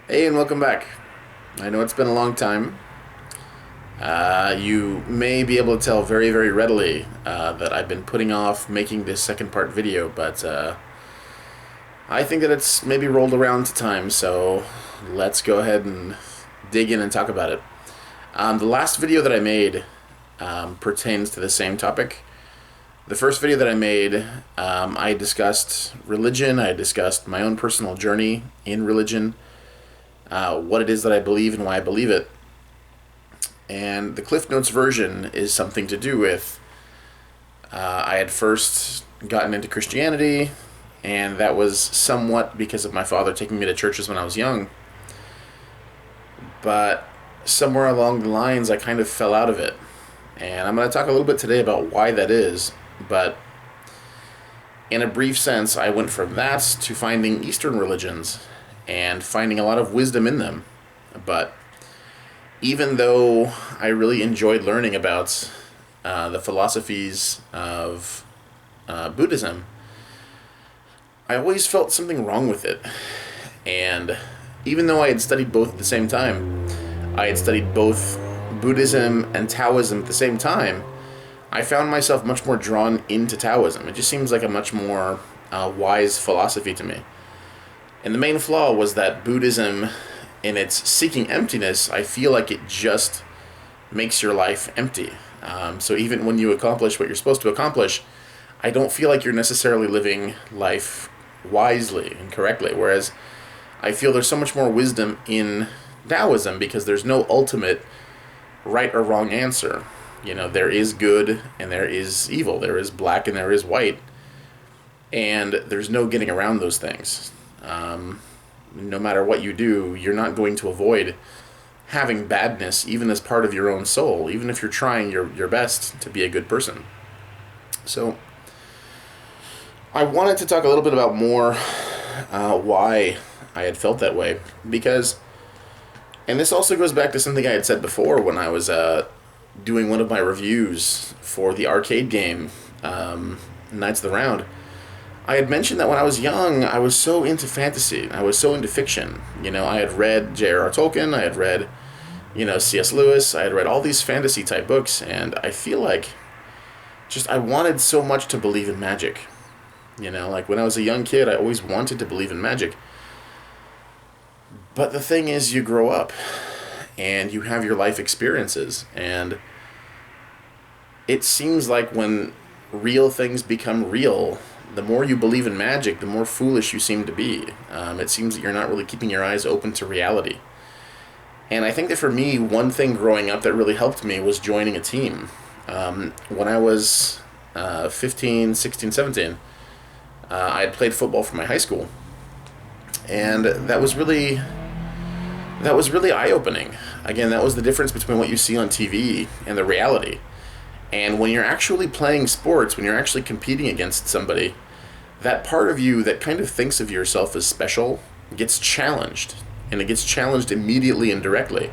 Hey, and welcome back. I know it's been a long time. You may be able to tell very, very readily that I've been putting off making this second part video, but I think that it's maybe rolled around to time, so let's go ahead and dig in and talk about it. The last video that I made pertains to the same topic. The first video that I made, I discussed religion, I discussed my own personal journey in religion, what it is that I believe and why I believe it. And the Cliff Notes version is something to do with I had first gotten into Christianity, and that was somewhat because of my father taking me to churches when I was young. But somewhere along the lines, I kind of fell out of it. And I'm going to talk a little bit today about why that is. But in a brief sense, I went from that to finding Eastern religions and finding a lot of wisdom in them. But even though I really enjoyed learning about the philosophies of Buddhism, I always felt something wrong with it. And even though I had studied both at the same time, I had studied both Buddhism and Taoism at the same time, I found myself much more drawn into Taoism. It just seems like a much more wise philosophy to me. And the main flaw was that Buddhism, in its seeking emptiness, I feel like it just makes your life empty. So even when you accomplish what you're supposed to accomplish, I don't feel like you're necessarily living life wisely and correctly. Whereas I feel there's so much more wisdom in Taoism because there's no ultimate right or wrong answer. You know, there is good and there is evil. There is black and there is white. And there's no getting around those things. No matter what you do, you're not going to avoid having badness even as part of your own soul, even if you're trying your best to be a good person. So I wanted to talk a little bit about more why I had felt that way, because, and this also goes back to something I had said before when I was doing one of my reviews for the arcade game, Knights of the Round. I had mentioned that when I was young, I was so into fantasy. I was so into fiction. You know, I had read J.R.R. Tolkien, I had read, C.S. Lewis, I had read all these fantasy type books, and I feel like I wanted so much to believe in magic. Like when I was a young kid, I always wanted to believe in magic. But the thing is, you grow up, and you have your life experiences, and it seems like when real things become real, the more you believe in magic, the more foolish you seem to be. It seems that you're not really keeping your eyes open to reality. And I think that for me, one thing growing up that really helped me was joining a team. When I was 15, 16, 17, I had played football for my high school. And that was really eye-opening. Again, that was the difference between what you see on TV and the reality. And when you're actually playing sports, when you're actually competing against somebody, that part of you that kind of thinks of yourself as special gets challenged. And it gets challenged immediately and directly.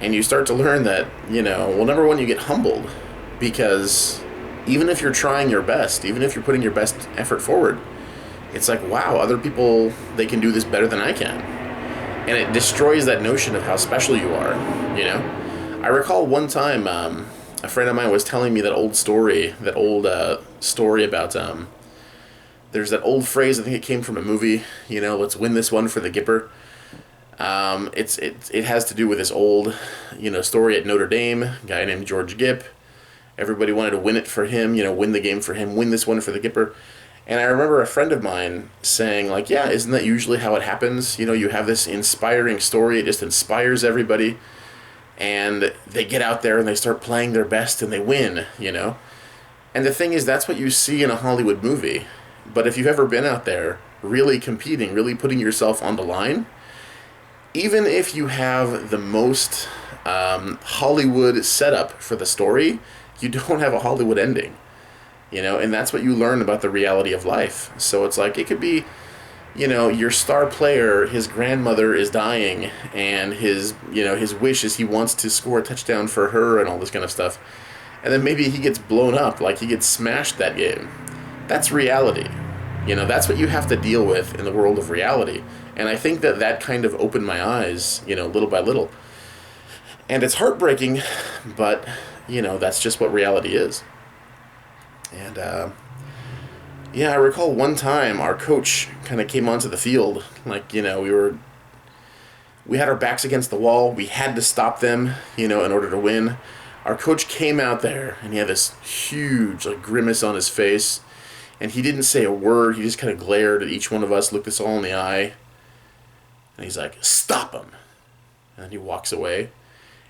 And you start to learn that, number one, you get humbled. Because even if you're trying your best, even if you're putting your best effort forward, it's like, wow, other people, they can do this better than I can. And it destroys that notion of how special you are, I recall one time, a friend of mine was telling me that old story about, there's that old phrase, I think it came from a movie, let's win this one for the Gipper. It has to do with this old, story at Notre Dame, a guy named George Gipp. Everybody wanted to win it for him, win the game for him, win this one for the Gipper. And I remember a friend of mine saying, like, yeah, isn't that usually how it happens? You have this inspiring story, it just inspires everybody. And they get out there and they start playing their best and they win, And the thing is, that's what you see in a Hollywood movie. But if you've ever been out there really competing, really putting yourself on the line, even if you have the most Hollywood setup for the story, you don't have a Hollywood ending. And that's what you learn about the reality of life. So it's like, it could be, your star player, his grandmother is dying, and his wish is he wants to score a touchdown for her and all this kind of stuff. And then maybe he gets blown up, like he gets smashed that game. That's reality. That's what you have to deal with in the world of reality. And I think that kind of opened my eyes, little by little. And it's heartbreaking, but, that's just what reality is. And, I recall one time our coach kind of came onto the field. Like, we had our backs against the wall. We had to stop them, in order to win. Our coach came out there, and he had this huge, grimace on his face. And he didn't say a word. He just kind of glared at each one of us, looked us all in the eye. And he's like, "Stop him." And then he walks away.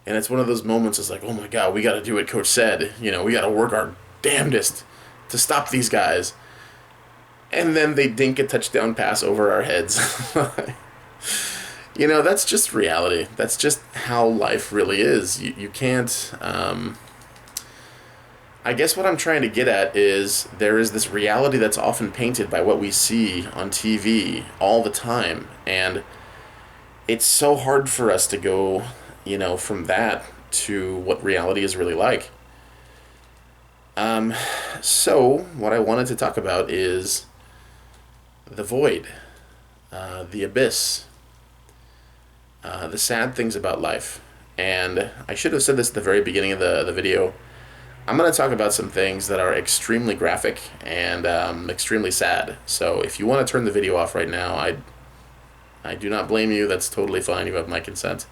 And it's one of those moments, it's like, oh my God, we got to do what Coach said. We got to work our damnedest to stop these guys. And then they dink a touchdown pass over our heads. That's just reality. That's just how life really is. You can't... I guess what I'm trying to get at is there is this reality that's often painted by what we see on TV all the time. And it's so hard for us to go, from that to what reality is really like. So what I wanted to talk about is the void, the abyss, the sad things about life. And I should have said this at the very beginning of the video. I'm going to talk about some things that are extremely graphic and extremely sad. So if you want to turn the video off right now, I do not blame you. That's totally fine. You have my consent.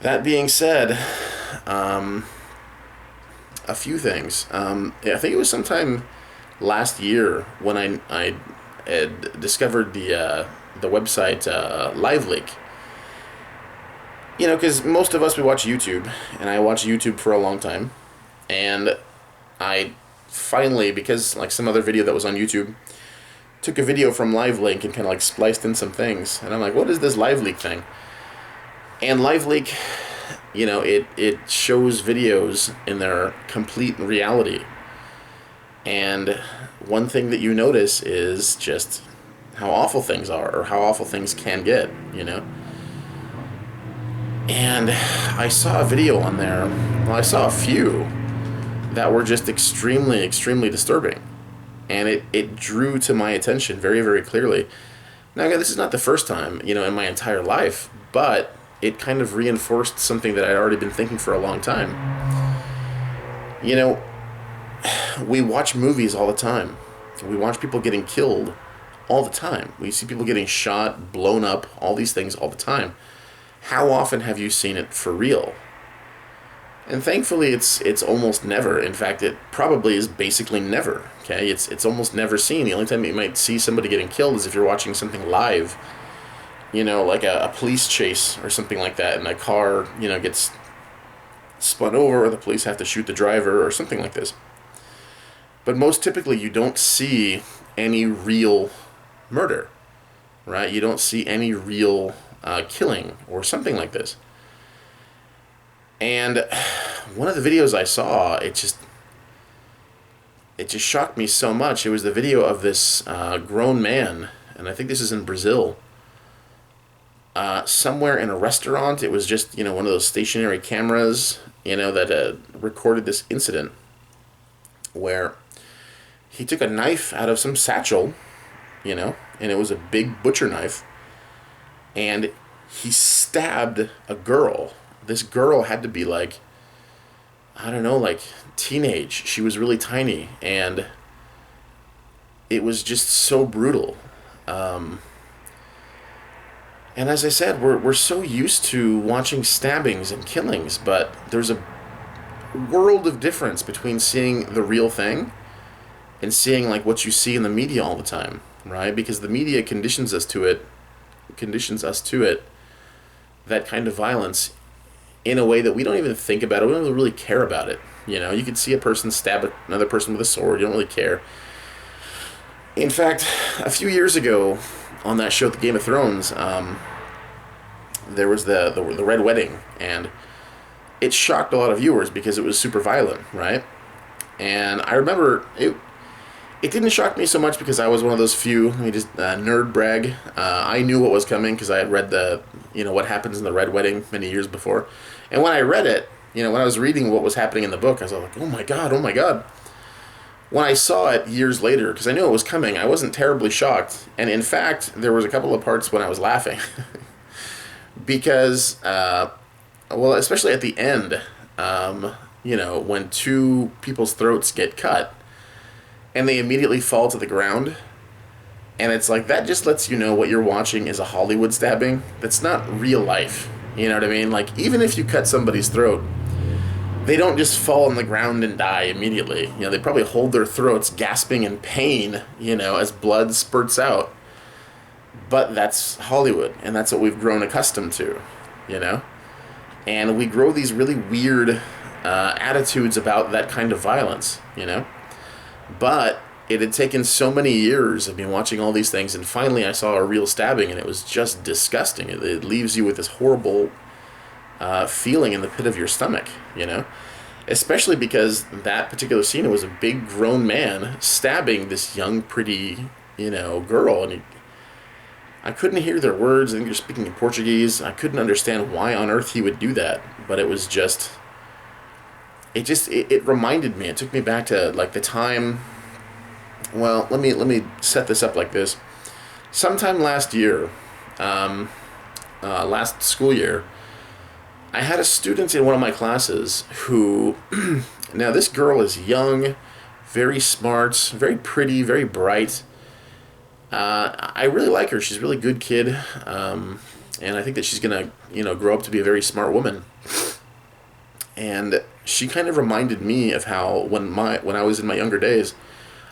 That being said, a few things. I think it was sometime last year when I had discovered the website LiveLeak. Because most of us, we watch YouTube, and I watched YouTube for a long time, and I finally, because some other video that was on YouTube, took a video from LiveLeak and kind of spliced in some things, and I'm like, what is this LiveLeak thing? And LiveLeak, it shows videos in their complete reality, and one thing that you notice is just how awful things are, or how awful things can get, And I saw a video on there, well, I saw a few that were just extremely, extremely disturbing. And it drew to my attention very, very clearly. Now, again, this is not the first time, in my entire life, but it kind of reinforced something that I'd already been thinking for a long time. We watch movies all the time. We watch people getting killed all the time. We see people getting shot, blown up, all these things all the time. How often have you seen it for real? And thankfully, it's almost never. In fact, it probably is basically never. Okay, it's almost never seen. The only time you might see somebody getting killed is if you're watching something live. Like a police chase or something like that, and a car, gets spun over, or the police have to shoot the driver, or something like this. But most typically, you don't see any real murder, right? You don't see any real killing or something like this. And one of the videos I saw, it just shocked me so much. It was the video of this grown man, and I think this is in Brazil, somewhere in a restaurant. It was just, one of those stationary cameras, that recorded this incident where he took a knife out of some satchel, and it was a big butcher knife, and he stabbed a girl. This girl had to be teenage. She was really tiny, and it was just so brutal. And as I said, we're so used to watching stabbings and killings, but there's a world of difference between seeing the real thing and seeing what you see in the media all the time, right? Because the media conditions us to it, that kind of violence, in a way that we don't even think about it. We don't really care about it. You could see a person stab another person with a sword. You don't really care. In fact, a few years ago, on that show, The Game of Thrones, there was the Red Wedding, and it shocked a lot of viewers because it was super violent, right? And I remember it didn't shock me so much because I was one of those few, let me just nerd brag. I knew what was coming because I had read what happens in the Red Wedding many years before. And when I read it, when I was reading what was happening in the book, I was like, oh my God. when I saw it years later, because I knew it was coming, I wasn't terribly shocked. And in fact, there was a couple of parts when I was laughing. Because, well, especially at the end, when two people's throats get cut and they immediately fall to the ground. And it's like, that just lets you know what you're watching is a Hollywood stabbing. That's not real life. You know what I mean? Like, even if you cut somebody's throat, they don't just fall on the ground and die immediately. They probably hold their throats gasping in pain, as blood spurts out. But that's Hollywood, and that's what we've grown accustomed to, And we grow these really weird attitudes about that kind of violence, But it had taken so many years of me watching all these things, and finally I saw a real stabbing, and it was just disgusting. It leaves you with this horrible feeling in the pit of your stomach, Especially because that particular scene, it was a big grown man stabbing this young, pretty, girl, and I couldn't hear their words. I think they're speaking in Portuguese. I couldn't understand why on earth he would do that, but it was just... It reminded me. It took me back to like the time. Well, let me set this up like this. Sometime last year, last school year, I had a student in one of my classes who, now this girl is young, very smart, very pretty, very bright. I really like her. She's a really good kid, and I think that she's gonna, grow up to be a very smart woman. And she kind of reminded me of how when I was in my younger days,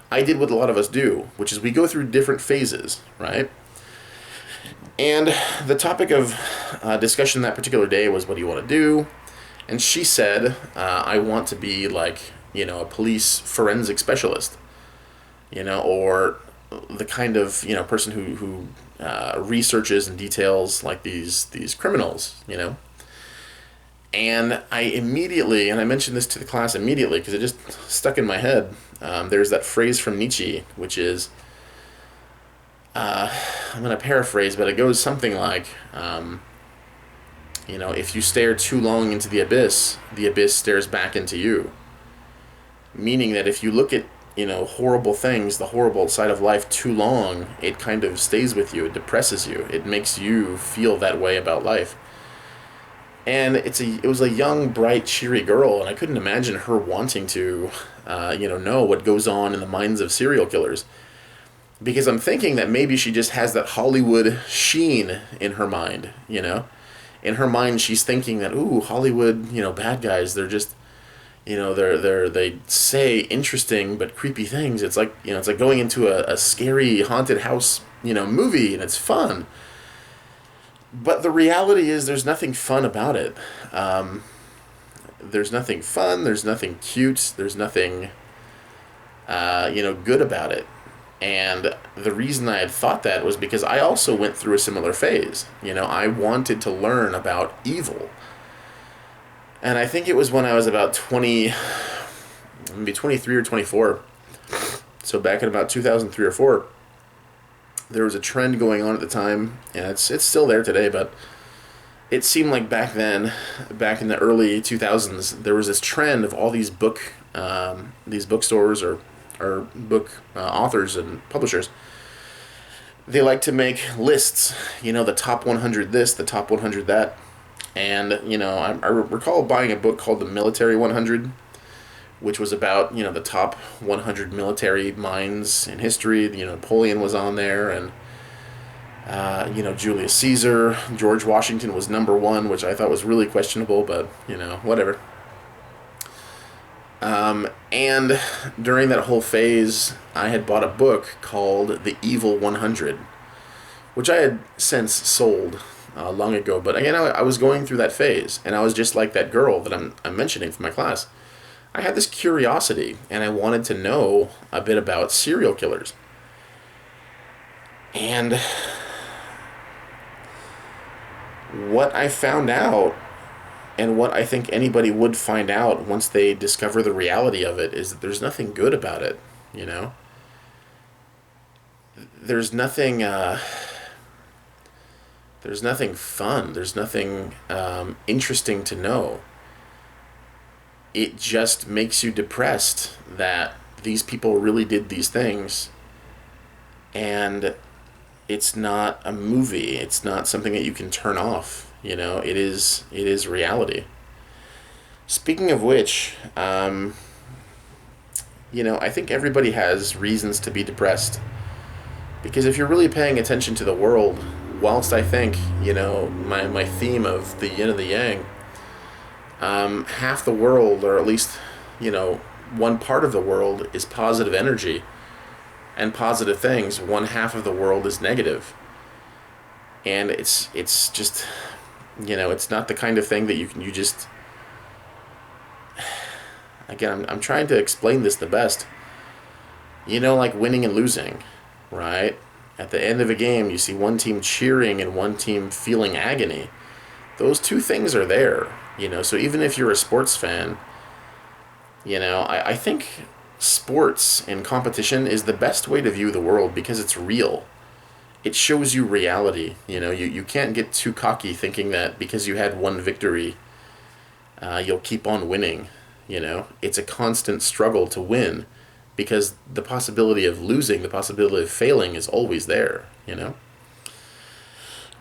I did what a lot of us do, which is we go through different phases, right? And the topic of discussion that particular day was, what do you want to do? And she said, I want to be like, a police forensic specialist, or the kind of, person who researches and details like these criminals, And I immediately, and I mentioned this to the class immediately because it just stuck in my head. There's that phrase from Nietzsche, which is, I'm going to paraphrase, but it goes something like, if you stare too long into the abyss stares back into you. Meaning that if you look at, horrible things, the horrible side of life too long, it kind of stays with you, it depresses you, it makes you feel that way about life. And it was a young, bright, cheery girl, and I couldn't imagine her wanting to, know what goes on in the minds of serial killers. Because I'm thinking that maybe she just has that Hollywood sheen in her mind, In her mind, she's thinking that, ooh, Hollywood, bad guys, they're just, they say interesting but creepy things. It's like, it's like going into a scary haunted house, movie, and it's fun. But the reality is there's nothing fun about it. There's nothing fun, there's nothing cute, there's nothing, good about it. And the reason I had thought that was because I also went through a similar phase. I wanted to learn about evil. And I think it was when I was about 23 or 24. So back in about 2003 or 4. There was a trend going on at the time, and it's still there today, but it seemed like back then, back in the early 2000s, there was this trend of all these bookstores or book authors and publishers. They like to make lists, the top 100 this, the top 100 that. And, I recall buying a book called The Military 100, which was about, the top 100 military minds in history. Napoleon was on there, and, Julius Caesar, George Washington was number 1, which I thought was really questionable, but, whatever. And during that whole phase, I had bought a book called The Evil 100, which I had since sold long ago. But again, I was going through that phase, and I was just like that girl that I'm mentioning from my class. I had this curiosity, and I wanted to know a bit about serial killers. And what I found out, and what I think anybody would find out once they discover the reality of it, is that there's nothing good about it, There's nothing, there's nothing fun, there's nothing interesting to know. It just makes you depressed that these people really did these things, and it's not a movie. It's not something that you can turn off. It is reality. Speaking of which, I think everybody has reasons to be depressed. Because if you're really paying attention to the world, whilst I think, my theme of the yin and the yang, half the world, or at least, one part of the world is positive energy and positive things. One half of the world is negative. And it's just, it's not the kind of thing that you just, again, I'm trying to explain this the best. Like winning and losing, right? At the end of a game, you see one team cheering and one team feeling agony. Those two things are there, so even if you're a sports fan, I think sports and competition is the best way to view the world because it's real. It shows you reality. You can't get too cocky thinking that because you had one victory, you'll keep on winning. It's a constant struggle to win because the possibility of losing, the possibility of failing is always there.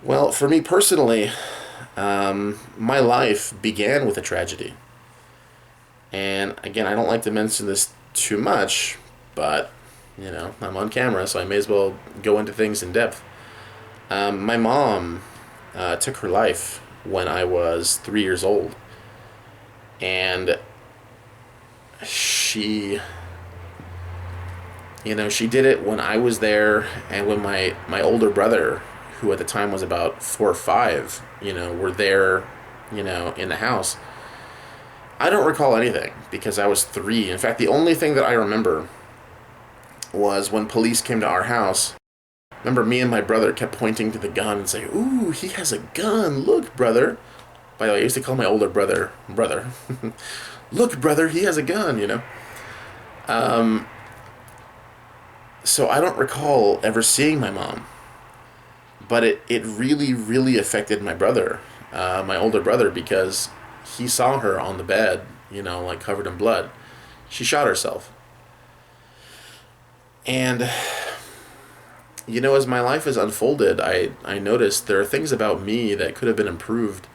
Well, for me personally, my life began with a tragedy. And again, I don't like to mention this too much, but, I'm on camera, so I may as well go into things in depth. My mom took her life when I was 3 years old. And she did it when I was there and when my older brother, who at the time was about 4 or 5, were there, in the house. I don't recall anything because I was 3. In fact, the only thing that I remember was when police came to our house. Remember, me and my brother kept pointing to the gun and saying, "Ooh, he has a gun. Look, brother." By the way, I used to call my older brother. Look, brother, he has a gun, So I don't recall ever seeing my mom. But it really, really affected my brother, my older brother, because he saw her on the bed, covered in blood. She shot herself. And, as my life has unfolded, I noticed there are things about me that could have been improved.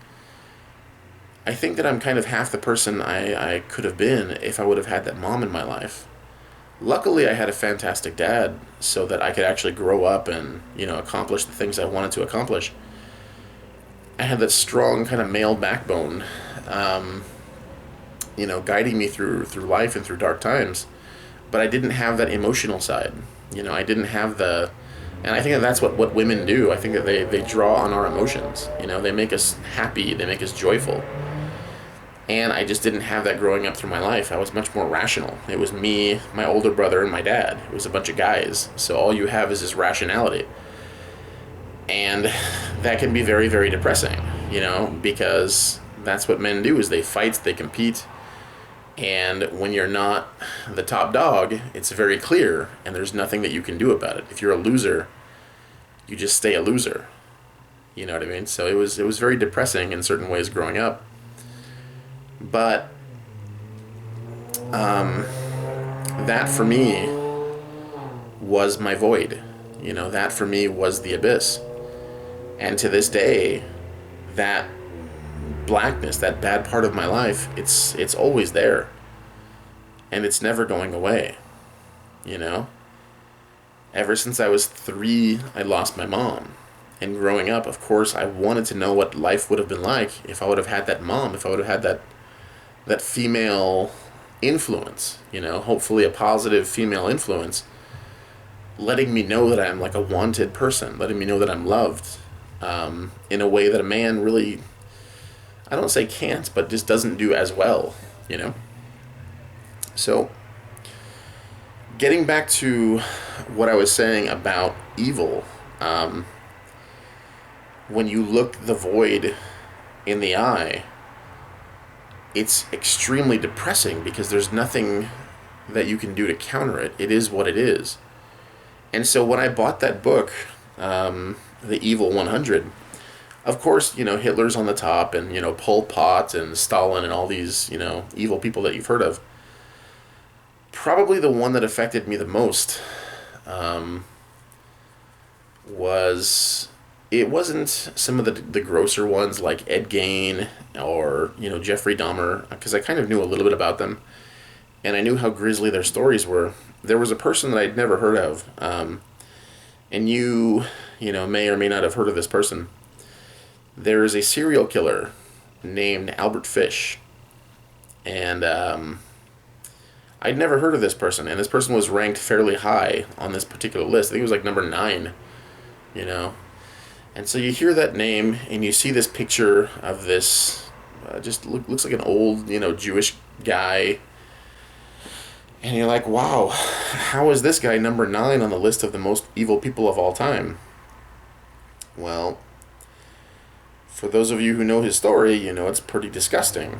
I think that I'm kind of half the person I could have been if I would have had that mom in my life. Luckily, I had a fantastic dad so that I could actually grow up and, accomplish the things I wanted to accomplish. I had that strong kind of male backbone, guiding me through life and through dark times. But I didn't have that emotional side. I didn't have and I think that that's what women do. I think that they draw on our emotions. They make us happy, they make us joyful. And I just didn't have that growing up through my life. I was much more rational. It was me, my older brother, and my dad. It was a bunch of guys. So all you have is this rationality. And that can be very, very depressing, because that's what men do is they fight, they compete. And when you're not the top dog, it's very clear, and there's nothing that you can do about it. If you're a loser, you just stay a loser. You know what I mean? So it was very depressing in certain ways growing up. But that for me was my void. That for me was the abyss. And to this day, that blackness, that bad part of my life, it's always there. And it's never going away. Ever since I was 3, I lost my mom. And growing up, of course, I wanted to know what life would have been like if I would have had that mom, if I would have had that female influence, hopefully a positive female influence, letting me know that I'm like a wanted person, letting me know that I'm loved, in a way that a man really, I don't say can't, but just doesn't do as well, So, getting back to what I was saying about evil, when you look the void in the eye, it's extremely depressing because there's nothing that you can do to counter it. It is what it is. And so when I bought that book, The Evil 100, of course, Hitler's on the top, and, Pol Pot and Stalin and all these, evil people that you've heard of. probably the one that affected me the most was, it wasn't some of the grosser ones like Ed Gein or, Jeffrey Dahmer, because I kind of knew a little bit about them, and I knew how grisly their stories were. There was a person that I'd never heard of, and may or may not have heard of this person. There is a serial killer named Albert Fish, and I'd never heard of this person, and this person was ranked fairly high on this particular list. I think it was like number 9, And so you hear that name, and you see this picture of this, looks like an old, Jewish guy, and you're like, wow, how is this guy number 9 on the list of the most evil people of all time? Well, for those of you who know his story, it's pretty disgusting.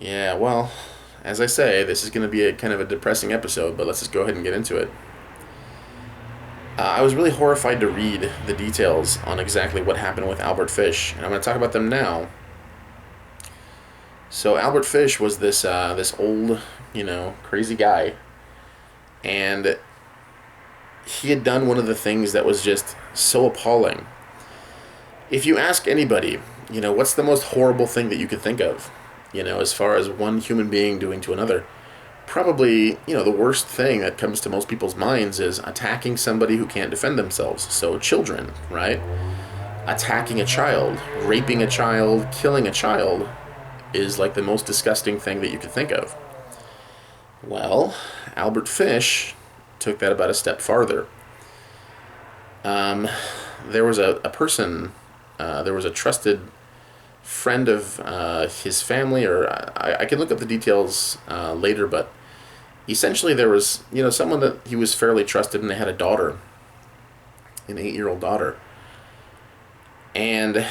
Yeah, well, as I say, this is going to be a kind of a depressing episode, but let's just go ahead and get into it. I was really horrified to read the details on exactly what happened with Albert Fish, and I'm going to talk about them now. So Albert Fish was this old, crazy guy, and he had done one of the things that was just so appalling. If you ask anybody, what's the most horrible thing that you could think of, as far as one human being doing to another, probably, the worst thing that comes to most people's minds is attacking somebody who can't defend themselves. So children, right? Attacking a child, raping a child, killing a child is like the most disgusting thing that you could think of. Well, Albert Fish took that about a step farther. There was a person, there was a trusted friend of his family, or I can look up the details later, but essentially there was, someone that he was fairly trusted, and they had a daughter, an 8-year-old daughter. And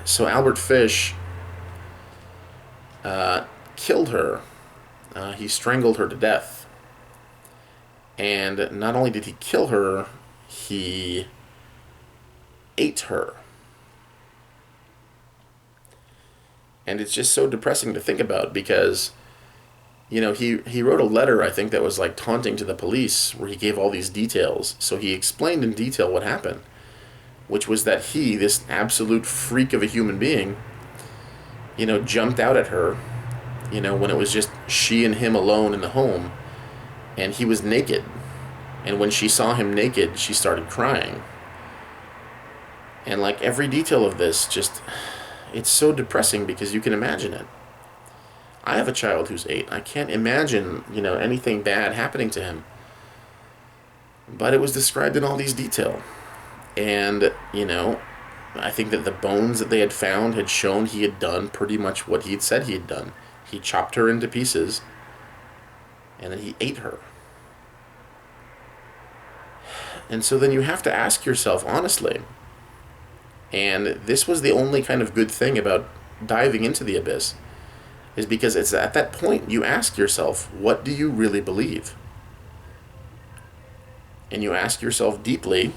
so Albert Fish killed her. He strangled her to death. And not only did he kill her, he ate her. And it's just so depressing to think about, because, he wrote a letter, I think, that was like taunting to the police, where he gave all these details. So he explained in detail what happened, which was that he, this absolute freak of a human being, jumped out at her, when it was just she and him alone in the home, and he was naked. And when she saw him naked, she started crying. And like every detail of this, it's so depressing, because you can imagine it. I have a child who's 8. I can't imagine, anything bad happening to him. But it was described in all these detail. And, I think that the bones that they had found had shown he had done pretty much what he had said he had done. He chopped her into pieces, and then he ate her. And so then you have to ask yourself, honestly, and this was the only kind of good thing about diving into the abyss, is because it's at that point you ask yourself, what do you really believe? And you ask yourself deeply,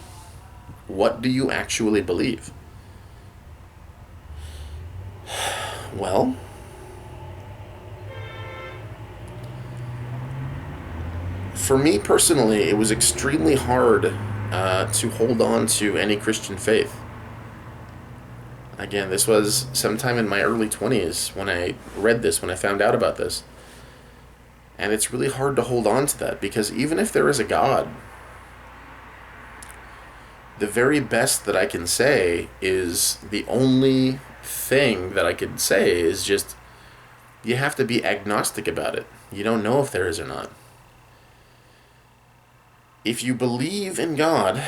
what do you actually believe? Well, for me personally, it was extremely hard to hold on to any Christian faith. Again, this was sometime in my early 20s when I read this, when I found out about this. And it's really hard to hold on to that, because even if there is a God, the very best that I can say is, the only thing that I could say is just, you have to be agnostic about it. You don't know if there is or not. If you believe in God,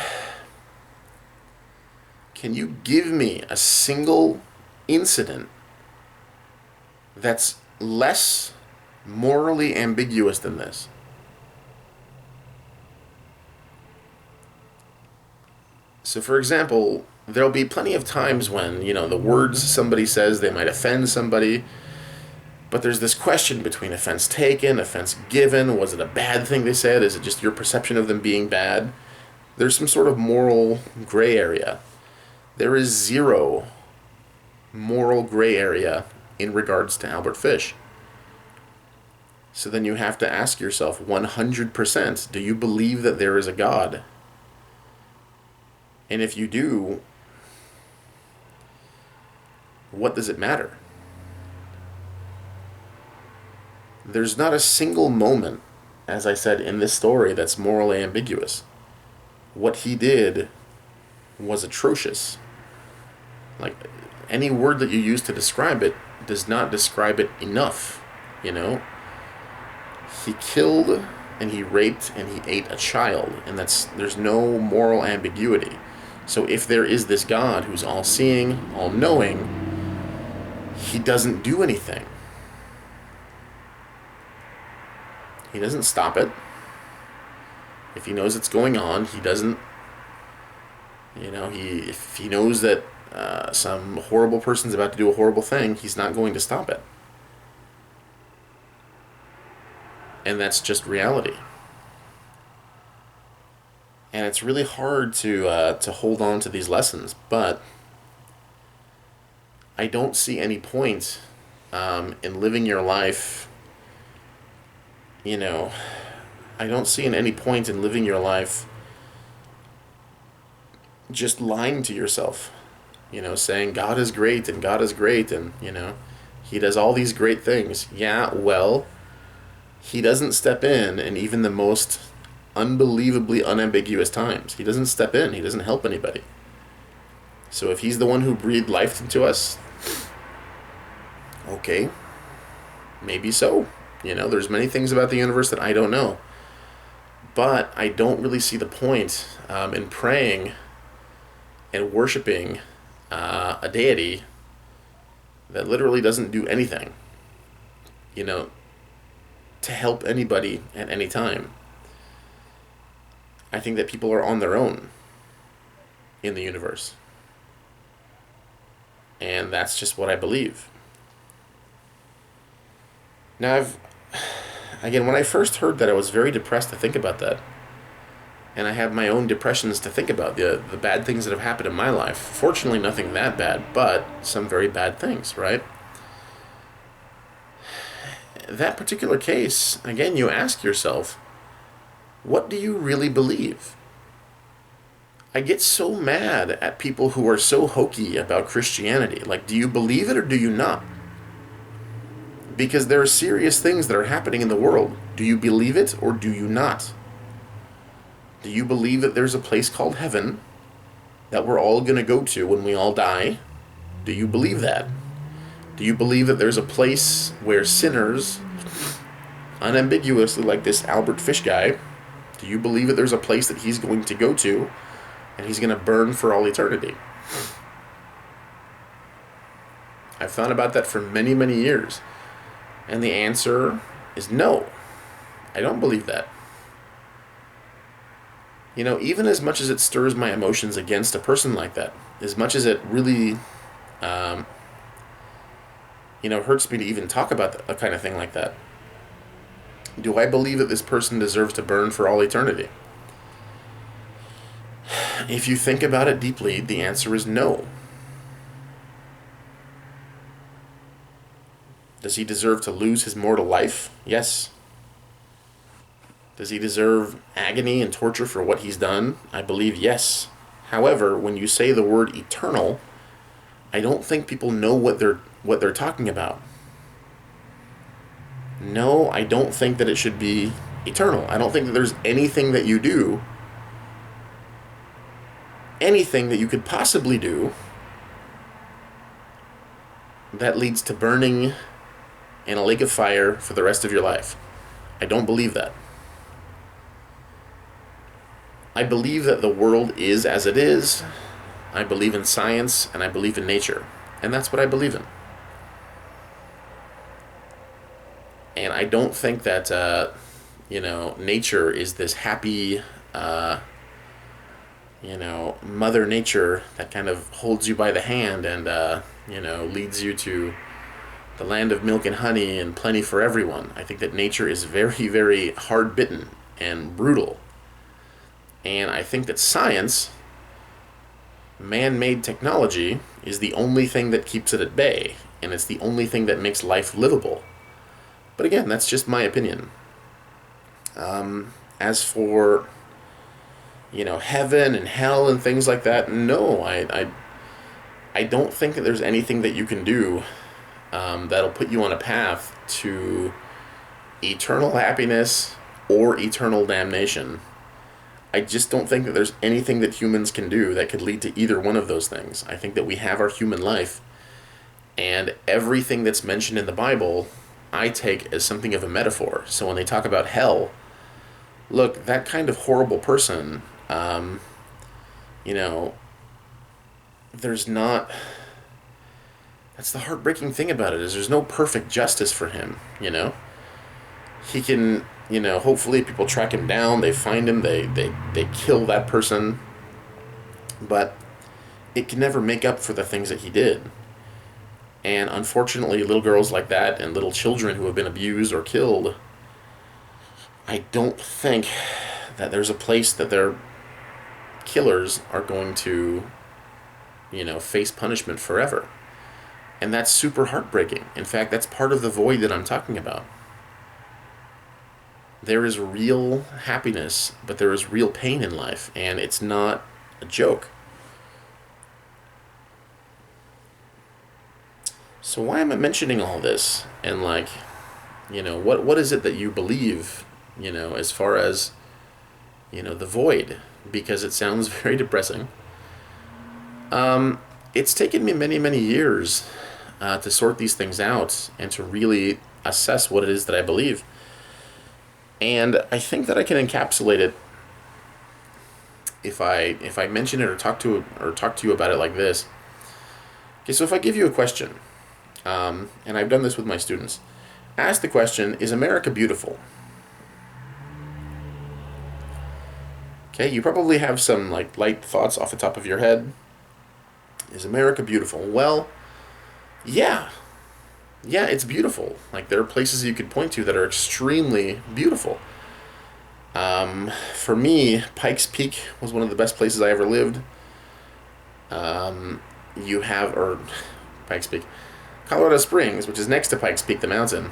can you give me a single incident that's less morally ambiguous than this? So, for example, there'll be plenty of times when, the words somebody says, they might offend somebody, but there's this question between offense taken, offense given. Was it a bad thing they said? Is it just your perception of them being bad? There's some sort of moral gray area. There is zero moral gray area in regards to Albert Fish. So then you have to ask yourself 100%, do you believe that there is a God? And if you do, what does it matter? There's not a single moment, as I said, in this story that's morally ambiguous. What he did was atrocious. Like, any word that you use to describe it does not describe it enough, you know? He killed and he raped and he ate a child, and there's no moral ambiguity. So if there is this God who's all-seeing, all-knowing, he doesn't do anything. He doesn't stop it. If he knows it's going on, he doesn't, if he knows that some horrible person's about to do a horrible thing, he's not going to stop it. And that's just reality. And it's really hard to hold on to these lessons, but I don't see any point in living your life, I don't see any point in living your life just lying to yourself, saying God is great and God is great and, he does all these great things. Yeah, well, he doesn't step in even the most unbelievably unambiguous times. He doesn't step in. He doesn't help anybody. So if he's the one who breathed life into us, okay, maybe so. There's many things about the universe that I don't know. But I don't really see the point in praying and worshiping a deity that literally doesn't do anything, to help anybody at any time. I think that people are on their own in the universe. And that's just what I believe. Now, when I first heard that, I was very depressed to think about that. And I have my own depressions to think about, the bad things that have happened in my life. Fortunately, nothing that bad, but some very bad things, right? That particular case, again, you ask yourself, what do you really believe? I get so mad at people who are so hokey about Christianity. Like, do you believe it or do you not? Because there are serious things that are happening in the world. Do you believe it or do you not? Do you believe that there's a place called heaven that we're all going to go to when we all die? Do you believe that? Do you believe that there's a place where sinners, unambiguously like this Albert Fish guy, do you believe that there's a place that he's going to go to and he's going to burn for all eternity? I've thought about that for many, many years. And the answer is no. I don't believe that. Even as much as it stirs my emotions against a person like that, as much as it really, hurts me to even talk about a kind of thing like that, do I believe that this person deserves to burn for all eternity? If you think about it deeply, the answer is no. Does he deserve to lose his mortal life? Yes. Does he deserve agony and torture for what he's done? I believe yes. However, when you say the word eternal, I don't think people know what they're talking about. No, I don't think that it should be eternal. I don't think that there's anything that you do, anything that you could possibly do, that leads to burning in a lake of fire for the rest of your life. I don't believe that. I believe that the world is as it is. I believe in science and I believe in nature. And that's what I believe in. And I don't think that, nature is this happy, Mother Nature that kind of holds you by the hand and, leads you to the land of milk and honey and plenty for everyone. I think that nature is very, very hard-bitten and brutal. And I think that science, man-made technology, is the only thing that keeps it at bay. And it's the only thing that makes life livable. But again, that's just my opinion. As for, heaven and hell and things like that, no, I don't think that there's anything that you can do that'll put you on a path to eternal happiness or eternal damnation. I just don't think that there's anything that humans can do that could lead to either one of those things. I think that we have our human life, and everything that's mentioned in the Bible, I take as something of a metaphor. So when they talk about hell, look, that kind of horrible person, there's not. That's the heartbreaking thing about it, is there's no perfect justice for him, He can, hopefully people track him down, they find him, they kill that person, but it can never make up for the things that he did. And unfortunately, little girls like that and little children who have been abused or killed, I don't think that there's a place that their killers are going to, face punishment forever. And that's super heartbreaking. In fact, that's part of the void that I'm talking about. There is real happiness, but there is real pain in life, and it's not a joke. So why am I mentioning all this? And what is it that you believe, as far as, the void? Because it sounds very depressing. It's taken me many, many years to sort these things out and to really assess what it is that I believe. And I think that I can encapsulate it if I mention it or talk to you about it like this. Okay, so if I give you a question, and I've done this with my students, ask the question, is America beautiful? Okay, you probably have some light thoughts off the top of your head. Is America beautiful? Well, yeah, it's beautiful. There are places you could point to that are extremely beautiful. For me, Pikes Peak was one of the best places I ever lived. Pikes Peak, Colorado Springs, which is next to Pikes Peak, the mountain.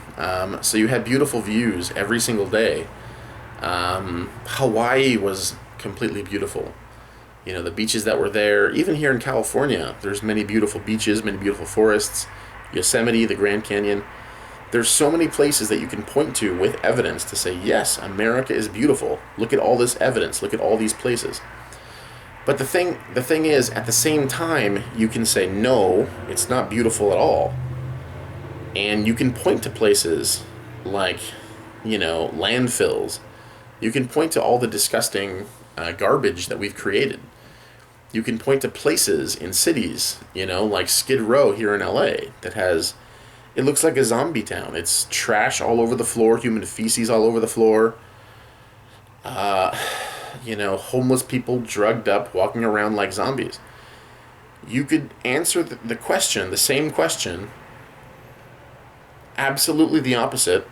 So you had beautiful views every single day. Hawaii was completely beautiful. The beaches that were there, even here in California, there's many beautiful beaches, many beautiful forests. Yosemite, the Grand Canyon. There's so many places that you can point to with evidence to say, yes, America is beautiful. Look at all this evidence. Look at all these places. But the thing is, at the same time, you can say, no, it's not beautiful at all. And you can point to places like, landfills. You can point to all the disgusting garbage that we've created. You can point to places in cities, like Skid Row here in LA, that it looks like a zombie town. It's trash all over the floor, human feces all over the floor. Homeless people drugged up, walking around like zombies. You could answer the question, the same question, absolutely the opposite,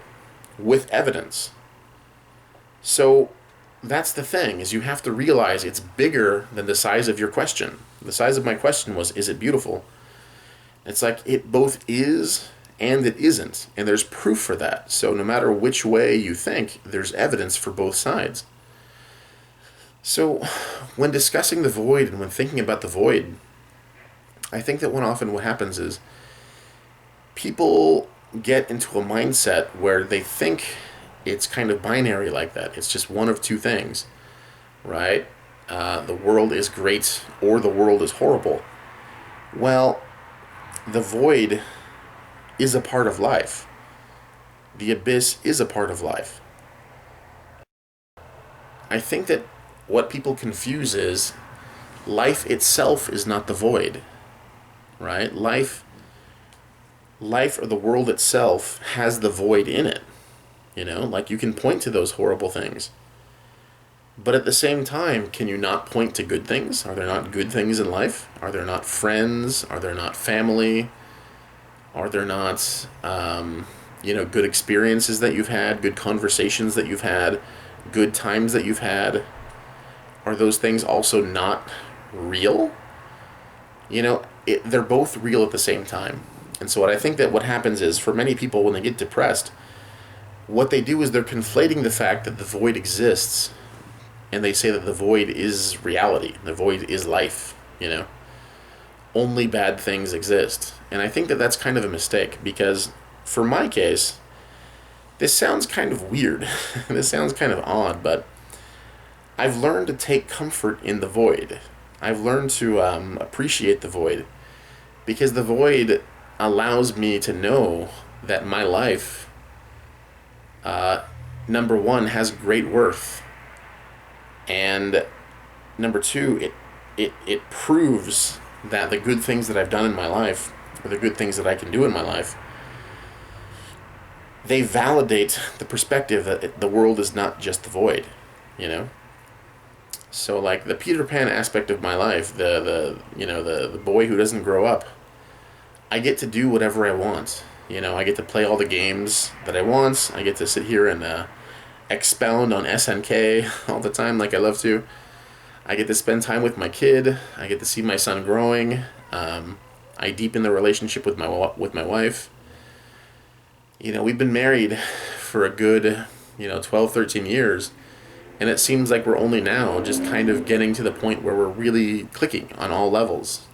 with evidence. So that's the thing, is you have to realize it's bigger than the size of your question. The size of my question was, is it beautiful? It's it both is and it isn't, and there's proof for that. So no matter which way you think, there's evidence for both sides. So when discussing the void and when thinking about the void, I think that what happens is people get into a mindset where they think it's kind of binary like that. It's just one of two things, right? The world is great or the world is horrible. Well, the void is a part of life. The abyss is a part of life. I think that what people confuse is life itself is not the void, right? Life or the world itself has the void in it. You can point to those horrible things. But at the same time, can you not point to good things? Are there not good things in life? Are there not friends? Are there not family? Are there not, good experiences that you've had, good conversations that you've had, good times that you've had? Are those things also not real? They're both real at the same time. And so what I think that what happens is, for many people, when they get depressed, what they do is they're conflating the fact that the void exists, and they say that the void is reality, the void is life, only bad things exist. And I think that that's kind of a mistake, because for my case, this sounds kind of weird. This sounds kind of odd, but I've learned to take comfort in the void. I've learned to appreciate the void, because the void allows me to know that my life, number one, has great worth, and number two, it proves that the good things that I've done in my life, or the good things that I can do in my life, they validate the perspective that the world is not just the void, So like the Peter Pan aspect of my life, the boy who doesn't grow up, I get to do whatever I want. I get to play all the games that I want. I get to sit here and expound on SNK all the time like I love to. I get to spend time with my kid. I get to see my son growing. I deepen the relationship with my wife. We've been married for a good, 12, 13 years. And it seems like we're only now just kind of getting to the point where we're really clicking on all levels,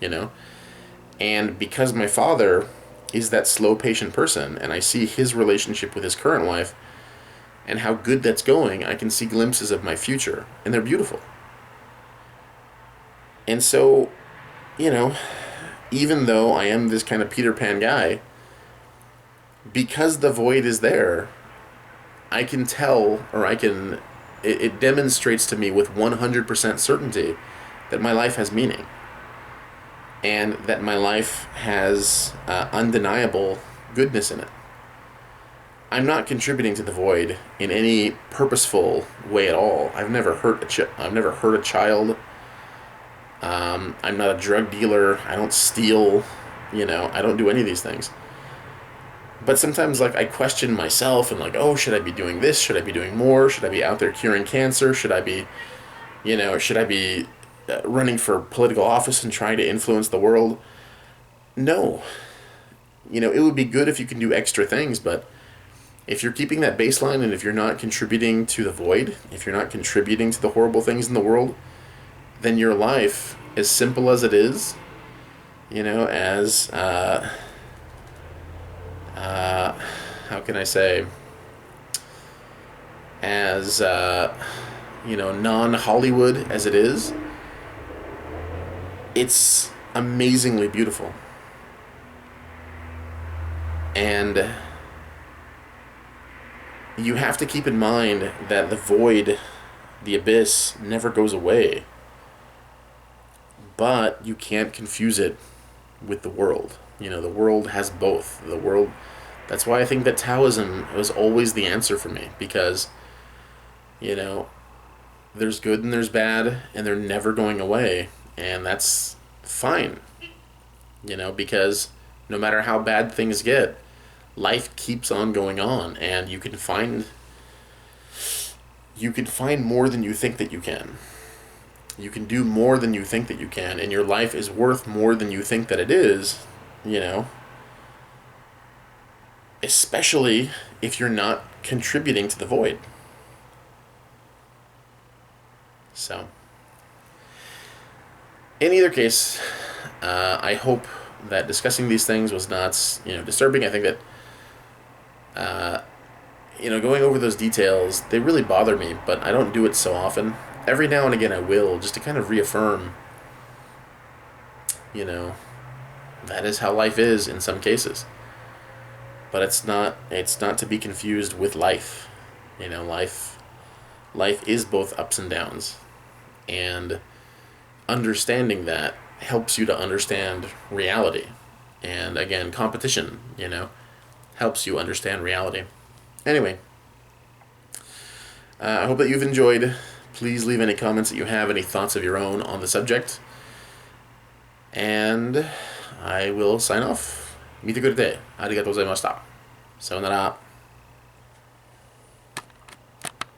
And because my father is that slow, patient person, and I see his relationship with his current wife and how good that's going, I can see glimpses of my future, and they're beautiful. And so, even though I am this kind of Peter Pan guy, because the void is there, I can tell, or it demonstrates to me with 100% certainty that my life has meaning, and that my life has undeniable goodness in it. I'm not contributing to the void in any purposeful way at all. I've never hurt a child. I'm not a drug dealer. I don't steal. I don't do any of these things. But sometimes, I question myself and, should I be doing this? Should I be doing more? Should I be out there curing cancer? Should I be, running for political office and trying to influence the world? No. It would be good if you can do extra things, but if you're keeping that baseline and if you're not contributing to the void, if you're not contributing to the horrible things in the world, then your life, as simple as it is, as... how can I say, as, non-Hollywood as it is, it's amazingly beautiful. And you have to keep in mind that the void, the abyss, never goes away. But you can't confuse it with the world. The world has both. That's why I think that Taoism was always the answer for me, because, there's good and there's bad, and they're never going away, and that's fine, because no matter how bad things get, life keeps on going on, and you can find more than you think that you can. You can do more than you think that you can, and your life is worth more than you think that it is, especially if you're not contributing to the void. So, in either case, I hope that discussing these things was not, disturbing. I think that, going over those details, they really bother me, but I don't do it so often. Every now and again I will, just to kind of reaffirm, that is how life is in some cases. But it's not to be confused with life. Life is both ups and downs. And understanding that helps you to understand reality. And again, competition, helps you understand reality. Anyway, I hope that you've enjoyed. Please leave any comments that you have, any thoughts of your own on the subject. And I will sign off. Mite kurite. Arigatou gozaimashita. Sayonara.